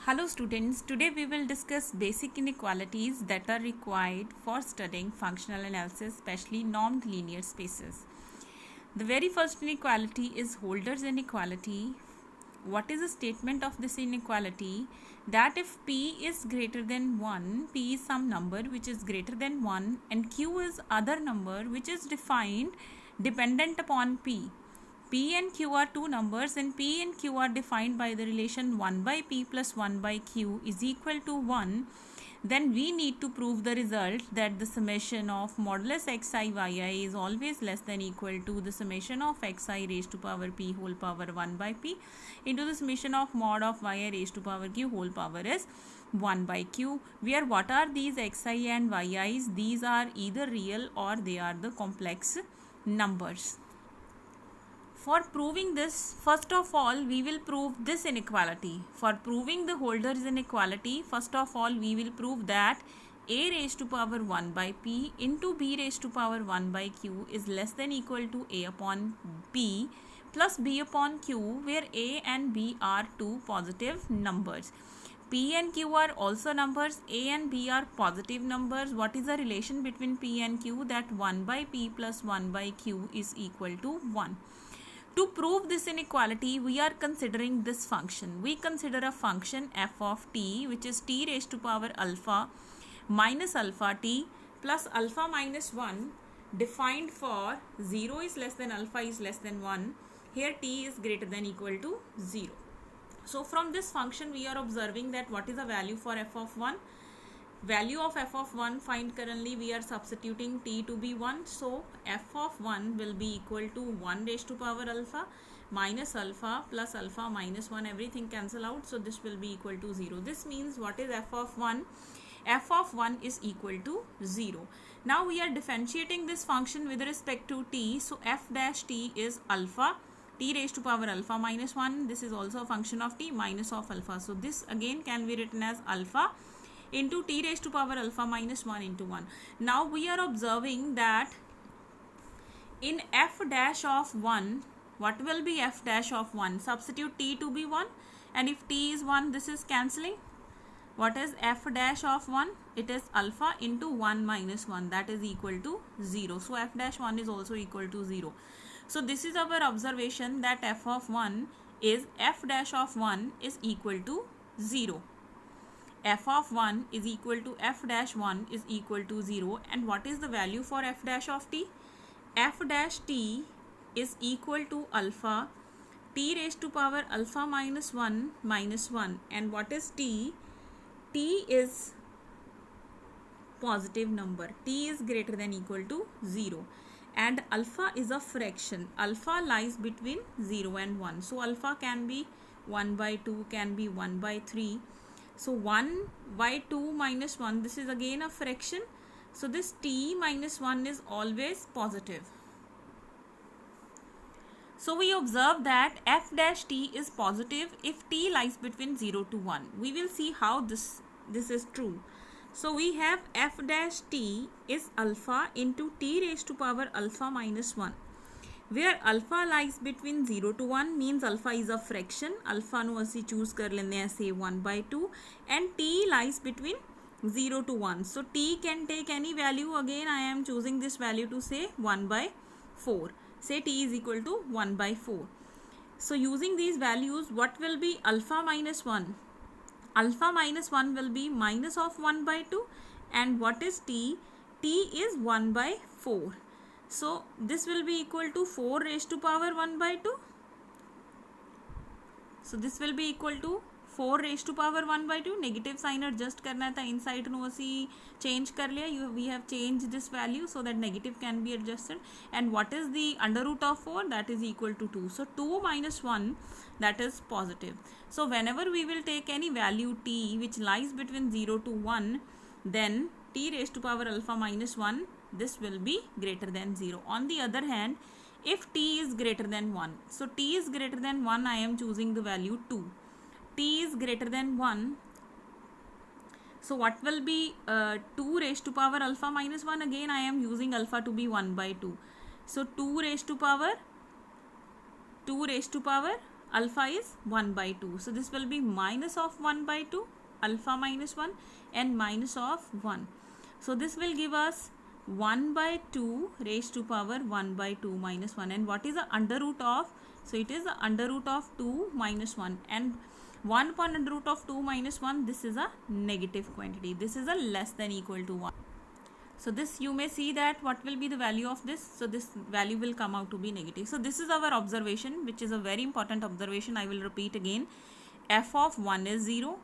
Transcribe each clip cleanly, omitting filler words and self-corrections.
Hello students, today we will discuss basic inequalities that are required for studying functional analysis, especially normed linear spaces. The very first inequality is Holder's inequality. What is the statement of this inequality? That if p is greater than 1, p is some number which is greater than 1 and q is other number which is defined dependent upon p. P and Q are two numbers and P and Q are defined by the relation 1 by P plus 1 by Q is equal to 1. Then we need to prove the result that the summation of modulus xi yi is always less than equal to the summation of xi raised to power p whole power 1 by p into the summation of mod of yi raised to power q whole power is 1 by q, where what are these xi and yi's? These are either real or they are the complex numbers. For proving this, first of all, we will prove this inequality. For proving the Holder's inequality, first of all, we will prove that a raised to power 1 by p into b raised to power 1 by q is less than equal to a upon p plus b upon q, where a and b are two positive numbers. P and Q are also numbers. A and B are positive numbers. What is the relation between P and Q? That 1 by P plus 1 by Q is equal to 1. To prove this inequality, we are considering this function. We consider a function f of t, which is t raised to power alpha minus alpha t plus alpha minus 1, defined for 0 is less than alpha is less than 1. Here t is greater than equal to 0. So from this function, we are observing that what is the value for f of 1? Value of f of 1, find currently we are substituting t to be 1. So f of 1 will be equal to 1 raised to power alpha minus alpha plus alpha minus 1, everything cancel out. So this will be equal to 0. This means what is f of 1? F of 1 is equal to 0. Now we are differentiating this function with respect to t. So f dash t is alpha t raised to power alpha minus 1. This is also a function of t minus of alpha. So this again can be written as alpha into t raised to power alpha minus 1 into 1. Now we are observing that in f dash of 1, what will be f dash of 1? Substitute t to be 1, and if t is 1, this is cancelling. What is f dash of 1? It is alpha into 1 minus 1, that is equal to 0. So f dash 1 is also equal to 0. So this is our observation that f of 1 is f dash of 1 is equal to 0. F of 1 is equal to f dash 1 is equal to 0. And what is the value for f dash of t? F dash t is equal to alpha t raised to power alpha minus 1 minus 1. And what is t? T is positive number. T is greater than equal to 0. And alpha is a fraction. Alpha lies between 0 and 1. So alpha can be 1 by 2, can be 1 by 3. So 1 by 2 minus 1, this is again a fraction. So this t minus 1 is always positive. So we observe that f dash t is positive if t lies between 0 to 1. We will see how this is true. So we have f dash t is alpha into t raised to power alpha minus 1. Where alpha lies between 0 to 1 means alpha is a fraction. Alpha ਨੂੰ ਅਸੀਂ choose ਕਰ ਲੈਂਦੇ ਹਾਂ say 1 by 2, and t lies between 0 to 1. So t can take any value. Again I am choosing this value to say 1 by 4. Say t is equal to 1 by 4. So using these values, what will be alpha minus 1? Alpha minus 1 will be minus of 1 by 2. And what is t? T is 1 by 4. So this will be equal to 4 raised to power 1 by 2. So this will be equal to 4 raised to power 1 by 2. Negative sign adjust करना था inside ਨੂੰ ਅਸੀਂ change कर लिया. We have changed this value so that negative can be adjusted. And what is the under root of 4? That is equal to 2. So 2 minus 1, that is positive. So whenever we will take any value t which lies between 0 to 1, then t raised to power alpha minus 1, this will be greater than 0. On the other hand, if t is greater than 1, so t is greater than 1, I am choosing the value 2. T is greater than 1, so what will be 2 raised to power alpha minus 1? Again I am using alpha to be 1 by 2. So 2 raised to power alpha is 1 by 2. So this will be minus of 1 by 2, alpha minus 1, and minus of 1. So this will give us 1 by 2 raised to power 1 by 2 minus 1. And what is the under root of? So it is the under root of 2 minus 1. And 1 upon under root of 2 minus 1, this is a negative quantity. This is a less than equal to 1. So this you may see that what will be the value of this. So this value will come out to be negative. So this is our observation, which is a very important observation. I will repeat again. F of 1 is 0.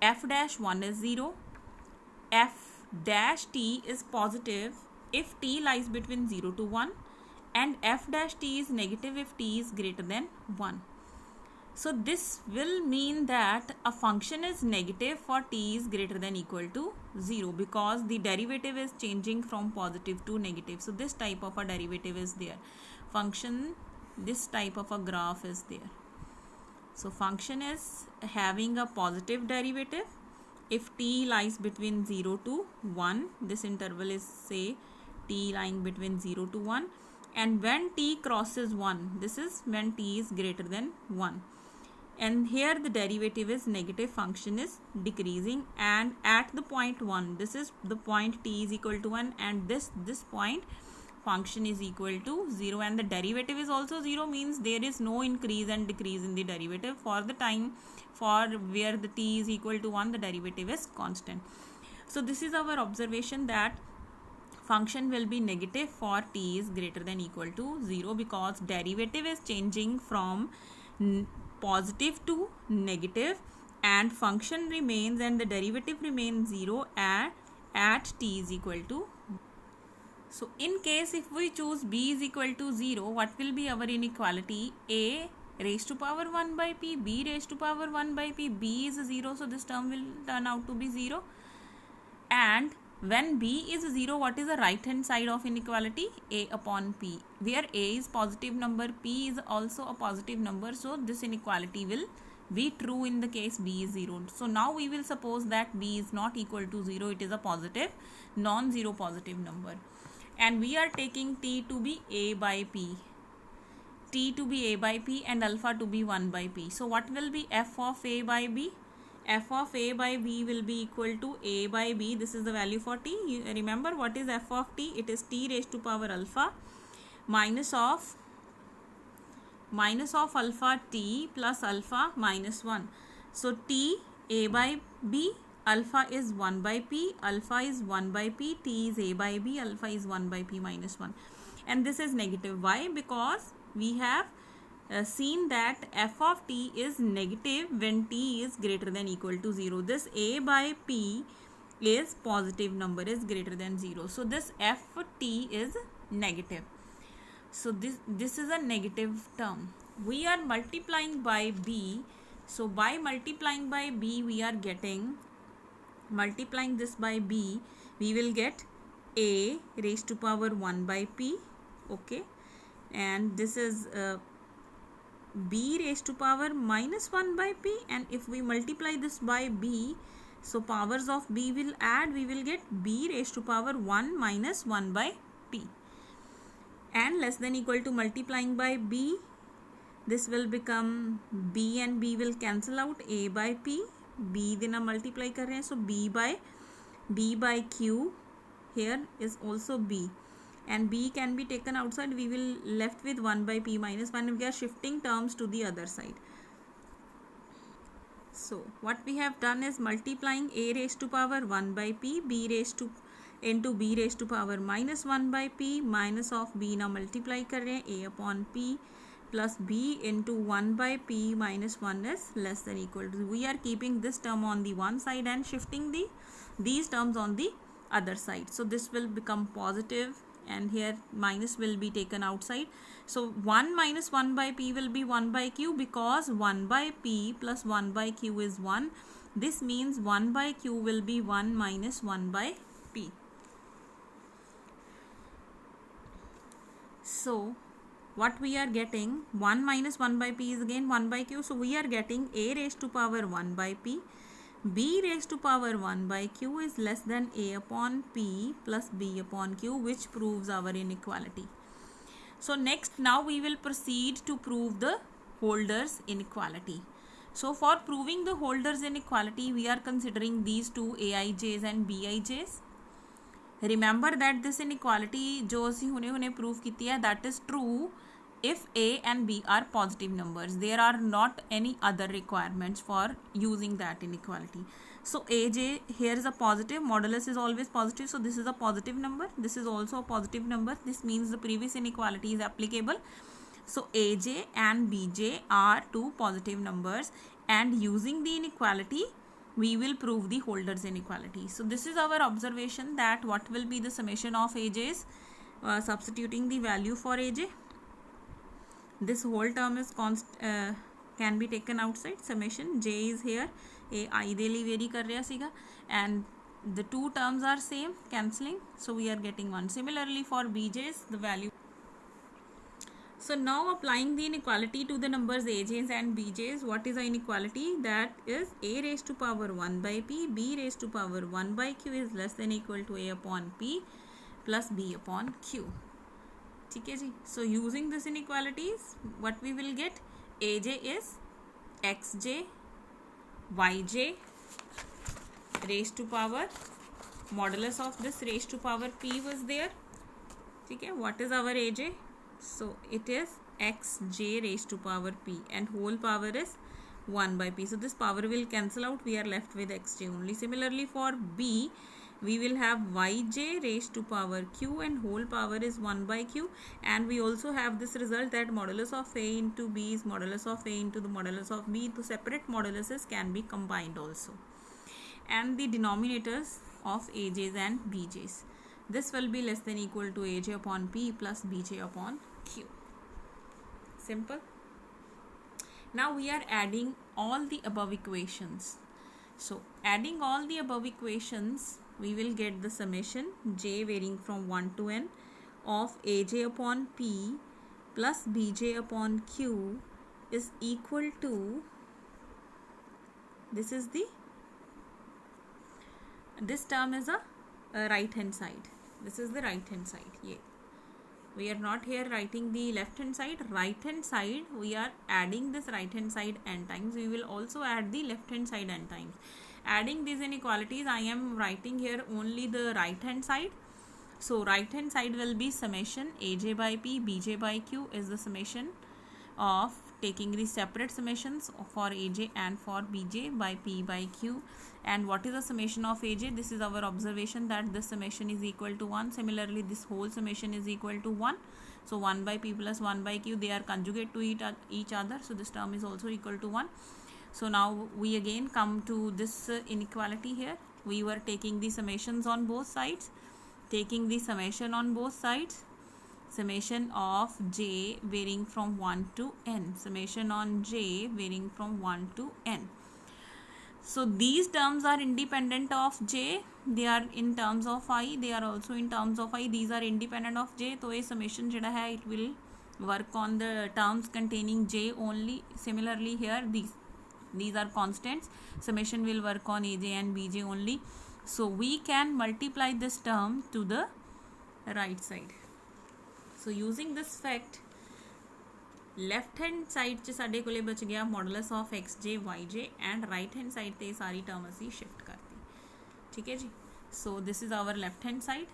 F dash 1 is 0. F dash t is positive if t lies between 0 to 1. And f dash t is negative if t is greater than 1. So this will mean that a function is negative for t is greater than equal to 0, because the derivative is changing from positive to negative. So this type of a derivative is there. Function, this type of a graph is there. So function is having a positive derivative if t lies between 0 to 1. This interval is, say, t lying between 0 to 1. And when t crosses 1, this is when t is greater than 1. And here the derivative is negative, function is decreasing, and at the point 1, this is the point t is equal to 1, and this point function is equal to 0, and the derivative is also 0, means there is no increase and decrease in the derivative for the time for where the t is equal to 1, the derivative is constant. So this is our observation, that function will be negative for t is greater than equal to 0, because derivative is changing from positive to negative, and function remains and the derivative remains 0 at t is equal to. So in case if we choose b is equal to 0, what will be our inequality? A raised to power 1 by p, b raised to power 1 by p, b is 0, so this term will turn out to be 0. And when b is 0, what is the right hand side of inequality? A upon p, where a is positive number, p is also a positive number, so this inequality will be true in the case b is 0. So now we will suppose that b is not equal to 0, it is a positive, non-zero positive number, and we are taking t to be a by p, t to be a by p, and alpha to be 1 by p. So what will be f of a by b? F of a by b will be equal to a by b. This is the value for t. You remember what is f of t? It is t raised to power alpha minus of alpha t plus alpha minus 1. So t a by b, alpha is 1 by p, alpha is 1 by p, t is a by b, alpha is 1 by p minus 1. And this is negative. Why? Because we have seen that f of t is negative when t is greater than equal to 0. This a by p is positive number, is greater than 0. So this f t is negative. So this is a negative term. We are multiplying by b. So by multiplying by b, we are getting, multiplying this by b, we will get a raised to power 1 by p. Okay. And this is b raised to power minus 1 by p, and if we multiply this by b, so powers of b will add, we will get b raised to power 1 minus 1 by p, and less than equal to multiplying by b, this will become b and b will cancel out, a by p, b देना multiply कर रहे हैं, so b by q, here is also b, and b can be taken outside, we will left with 1 by p minus 1. We are shifting terms to the other side. So what we have done is multiplying a raised to power 1 by p, b raised to into b raised to power minus 1 by p, minus of b now multiply कर रहे हैं, a upon p plus b into 1 by p minus 1 is less than equal to. We are keeping this term on the one side and shifting these terms on the other side. So this will become positive, and here minus will be taken outside. So 1 minus 1 by p will be 1 by q, because 1 by p plus 1 by q is 1. This means 1 by q will be 1 minus 1 by p. So what we are getting, 1 minus 1 by p is again 1 by q. So we are getting a raised to power 1 by p, b raised to power 1 by q is less than a upon p plus b upon q, which proves our inequality. So next, now we will proceed to prove the Holder's inequality. So for proving the Holder's inequality, we are considering these two AIJs and BIJs. Remember that this inequality जो ਅਸੀਂ ਹੁਣੇ prove ਕੀਤੀ ਹੈ, that is true if A and B are positive numbers. There are not any other requirements for using that inequality. So AJ here is a positive, modulus is always positive, so this is a positive number, this is also a positive number. This means the previous inequality is applicable. So AJ and BJ are two positive numbers, and using the inequality we will prove the Holder's inequality. So this is our observation, that what will be the summation of AJ's, substituting the value for AJ. This whole term is can be taken outside. Summation J is here, A I de liye vary kar raha siga, and the two terms are same, cancelling, so we are getting 1. Similarly for BJ's, the value. So now applying the inequality to the numbers AJ's and BJ's, what is the inequality? That is A raised to power 1 by P, B raised to power 1 by Q is less than equal to A upon P plus B upon Q. ठीक है जी. So using this inequalities, what we will get? AJ is XJ YJ raised to power, modulus of this raised to power P was there. ठीक है. What is our AJ? So it is XJ raised to power P, and whole power is 1 by P. So this power will cancel out. We are left with XJ only. Similarly for B, we will have YJ raised to power Q, and whole power is 1 by Q, and we also have this result that modulus of A into B is modulus of A into the modulus of B. The separate moduluses can be combined also, and the denominators of AJ's and BJ's, this will be less than equal to AJ upon P plus BJ upon Q. Simple. Now we are adding all the above equations. So adding all the above equations, we will get the summation J varying from 1 to n of AJ upon P plus BJ upon Q is equal to, this term is a right hand side. This is the right hand side. Yeah. We are not here writing the left hand side. Right hand side, we are adding this right hand side n times. We will also add the left hand side n times. Adding these inequalities, I am writing here only the right hand side. So right hand side will be summation AJ by P, BJ by Q is the summation of taking the separate summations for AJ and for BJ by P by Q. And what is the summation of AJ? This is our observation, that this summation is equal to 1. Similarly, this whole summation is equal to 1. So 1 by P plus 1 by Q, they are conjugate to each other. So this term is also equal to 1. So now we again come to this inequality here. We were taking the summations on both sides. Taking the summation on both sides, summation of J varying from 1 to n. Summation on J varying from 1 to n. So these terms are independent of J. They are in terms of I. They are also in terms of I. These are independent of J. So a summation jada hai, it will work on the terms containing J only. Similarly here, these are constants. Summation will work on AJ and BJ only. So we can multiply this term to the right side. So using this fact, left hand side च साडे कोले बच गया modulus of XJ YJ, and right hand side ते सारी term असी shift करती. ठीक है जी. So this is our left hand side,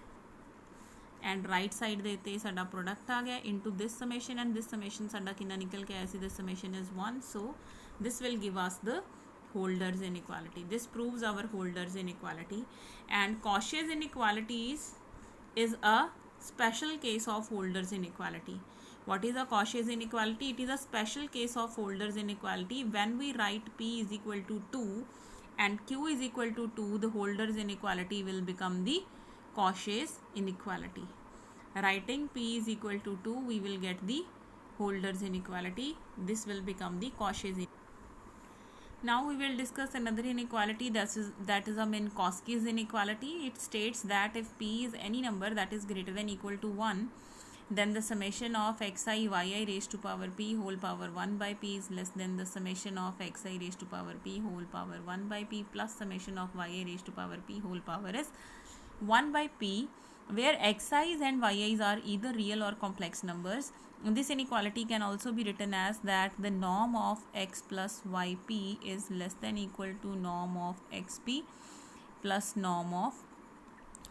and right side देते साडा product आ गया into this summation, and this summation साडा कितना निकल के आया सी, this summation is 1. So this will give us the Holder's inequality. This proves our Holder's inequality, and Cauchy's inequalities is a special case of Holder's inequality. What is a Cauchy's inequality? It is a special case of Holder's inequality. When we write P is equal to 2 and Q is equal to 2, the Holder's inequality will become the Cauchy's inequality. Writing P is equal to 2, we will get the Holder's inequality. This will become the Cauchy's inequality. Now we will discuss another inequality, that is a Minkowski's inequality. It states that if P is any number that is greater than equal to 1, then the summation of xi yi raised to power p whole power 1 by p is less than the summation of xi raised to power p whole power 1 by p plus summation of yi raised to power p whole power is 1 by p. where xi's and yi's are either real or complex numbers. This inequality can also be written as that the norm of x plus yp is less than equal to norm of xp plus norm of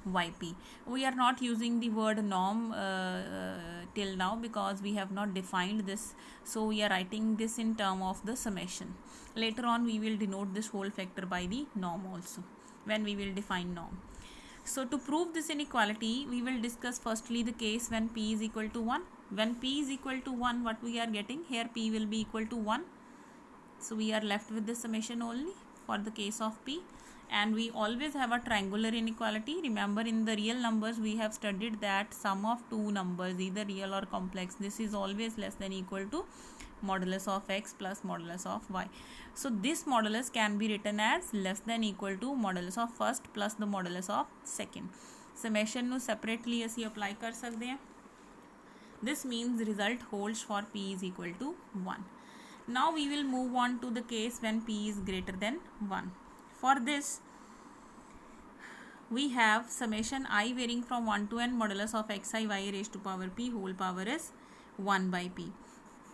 yp. We are not using the word norm till now because we have not defined this, so we are writing this in term of the summation. Later on we will denote this whole factor by the norm also when we will define norm. So to prove this inequality, we will discuss firstly the case when p is equal to 1. When p is equal to 1, what we are getting here, p will be equal to 1. So we are left with the summation only for the case of p. And we always have a triangular inequality. Remember, in the real numbers we have studied that sum of two numbers, either real or complex, this is always less than equal to modulus of x plus modulus of y. So this modulus can be written as less than equal to modulus of first plus the modulus of second. Summation ਨੂੰ separately ਅਸੀਂ apply कर सकते हैं. This means result holds for p is equal to 1. Now we will move on to the case when p is greater than 1. For this, we have summation I varying from 1 to n modulus of xi y raised to power p whole power is 1 by p.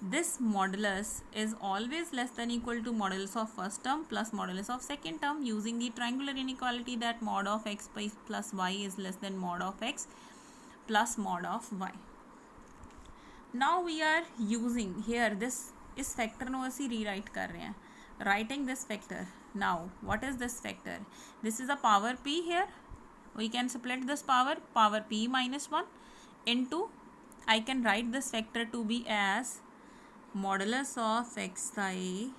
This modulus is always less than equal to modulus of first term plus modulus of second term using the triangular inequality that mod of x plus y is less than mod of x plus mod of y. Now we are using here this is factor ਨੂੰ ਅਸੀਂ rewrite कर रहे हैं. Writing this factor. Now what is this factor? This is a power p here. We can split this power p minus 1 into, I can write this factor to be as modulus of xi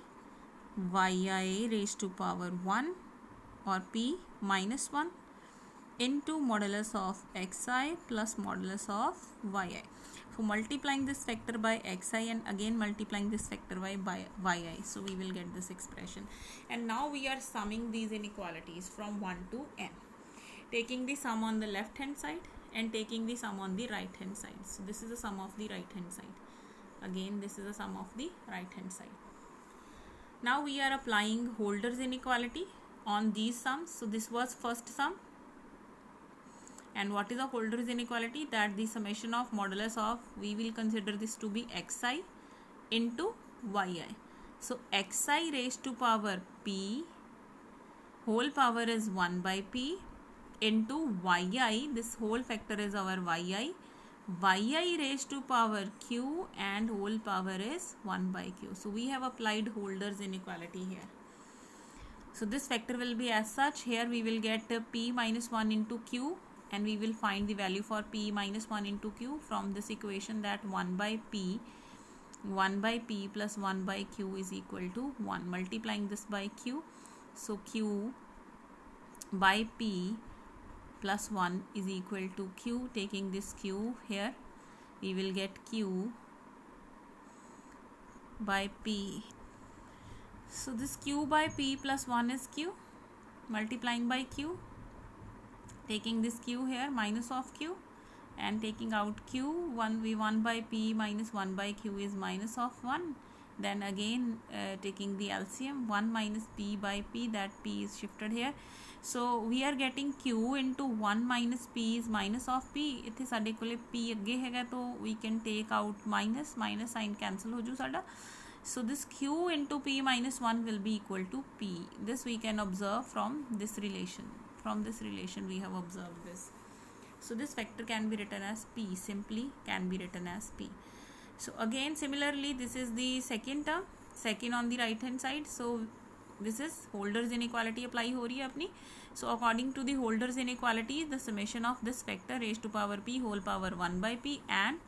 yi raised to power 1 or p minus 1 into modulus of xi plus modulus of yi. So multiplying this factor by xi and again multiplying this factor by yi, so we will get this expression. And now we are summing these inequalities from 1 to n, taking the sum on the left hand side and taking the sum on the right hand side. So this is the sum of the right hand side. Again this is the sum of the right hand side. Now we are applying Holder's inequality on these sums. So this was first sum. And what is a Holder's inequality? That the summation of modulus of, we will consider this to be xi into yi. So xi raised to power p whole power is 1 by p into yi, this whole factor is our yi raised to power q and whole power is 1 by q. So we have applied Holder's inequality here. So this factor will be as such. Here we will get p minus 1 into q and we will find the value for p minus 1 into q from this equation, that 1 by p plus 1 by q is equal to 1. Multiplying this by q, so q by p plus 1 is equal to q. Taking this q here, we will get q by p. So this q by p plus 1 is q. Multiplying by q, taking this q here, minus of q, and taking out q, 1 by p minus 1 by q is minus of 1. Then again taking the LCM, 1 minus p by p, that p is shifted here. So we are getting q into 1 minus p is minus of p. इत्थे साडे कोले p अगे हैगा, तो we can take out minus sign cancel हो जू साडा. So this q into p minus 1 will be equal to p. This we can observe from this relation. From this relation we have observed this. So this factor can be written as p, simply can be written as p. So again similarly this is the second term, second on the right hand side. So this is Holder's inequality apply हो रही है अपनी. So according to the Holder's inequality, the summation of this factor raised to power p whole power 1 by p and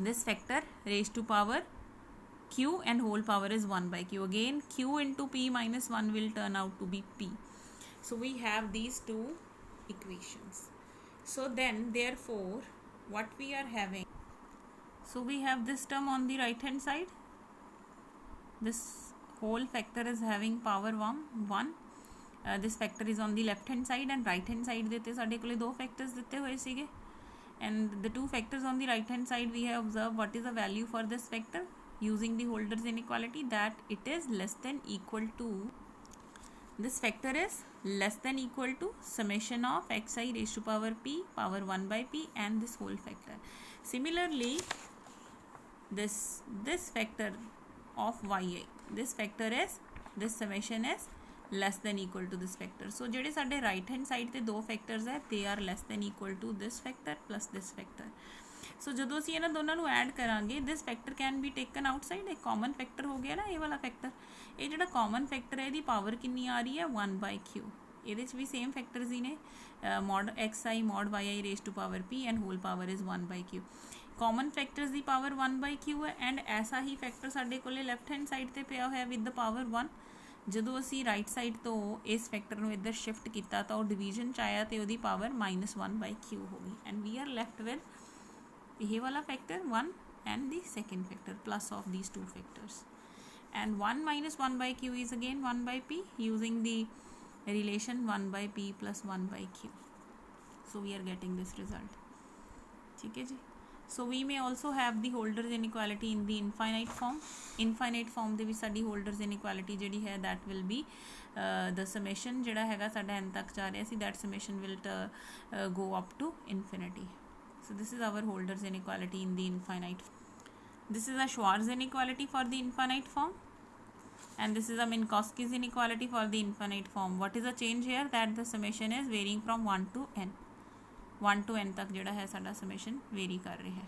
this factor raised to power q and whole power is 1 by q. Again q into p minus 1 will turn out to be p. So we have these two equations. So then therefore what we are having, so we have this term on the right hand side. This whole factor is having power 1. This factor is on the left hand side and right hand side देते साढ़े कोले दो factors देते हुए सीगे. And the two factors on the right hand side we have observed what is the value for this factor using the Holder's inequality, that it is less than equal to this factor is less than equal to summation of xi raised to power p power 1 by p and this whole factor. Similarly, this factor of yi, this factor is, this summation is less than equal to this factor. So ਜਿਹੜੇ ਸਾਡੇ right hand side ਤੇ ਦੋ factors ਹੈ, they are less than equal to this factor plus this factor. सो ਜਦੋਂ ਅਸੀਂ ਇਹਨਾਂ ਦੋਨਾਂ ਨੂੰ ਐਡ ਕਰਾਂਗੇ, this factor can be taken outside, एक कॉमन फैक्टर हो गया ना ये वाला फैक्टर. ਇਹ ਜਿਹੜਾ कॉमन फैक्टर है, ਇਹਦੀ पावर कितनी आ रही है 1 by q. ਇਹਦੇ 'ਚ भी सेम फैक्टर्स ही ने, mod xi mod yi raised to power p and whole power is 1 by q. Common factors की पावर 1 by q है एंड ऐसा ही फैक्टर साडे कोले लैफ्ट हैंड साइड ते पिया होया विद द पावर 1. ਜਦੋਂ ਅਸੀਂ ਰਾਈਟ ਸਾਈਡ ਤੋਂ ਇਸ ਫੈਕਟਰ ਨੂੰ ਇੱਧਰ ਸ਼ਿਫਟ ਕੀਤਾ ਤਾਂ ਉਹ ਡਿਵੀਜ਼ਨ 'ਚ ਆਇਆ ਤੇ ਉਹਦੀ ਪਾਵਰ -1 by q ਹੋ ਗਈ and we are left with ਇਹ ਵਾਲਾ ਫੈਕटर 1 and the second factor plus of these two factors, and 1 minus 1 by q is again 1 by p using the relation 1 by p plus 1 by q. So we are getting this result. ठीक है जी. So we may also have the Holder's inequality in the infinite form. Infinite form ਦੇ ਵਿੱਚ ਸਾਡੀ Holder's inequality ਜਿਹੜੀ ਹੈ that will be the summation ਜਿਹੜਾ ਹੈਗਾ ਸਾਡਾ n ਤੱਕ ਜਾ ਰਿਹਾ ਸੀ, that summation will go up to infinity. So this is our Holder's inequality in the infinite. This is a Schwarz inequality for the infinite form, and this is a Minkowski's inequality for the infinite form. What is the change here? That the summation is varying from 1 to n. 1 to n तक ਜਿਹੜਾ ਹੈ ਸਾਡਾ summation vary ਕਰ ਰਿਹਾ ਹੈ.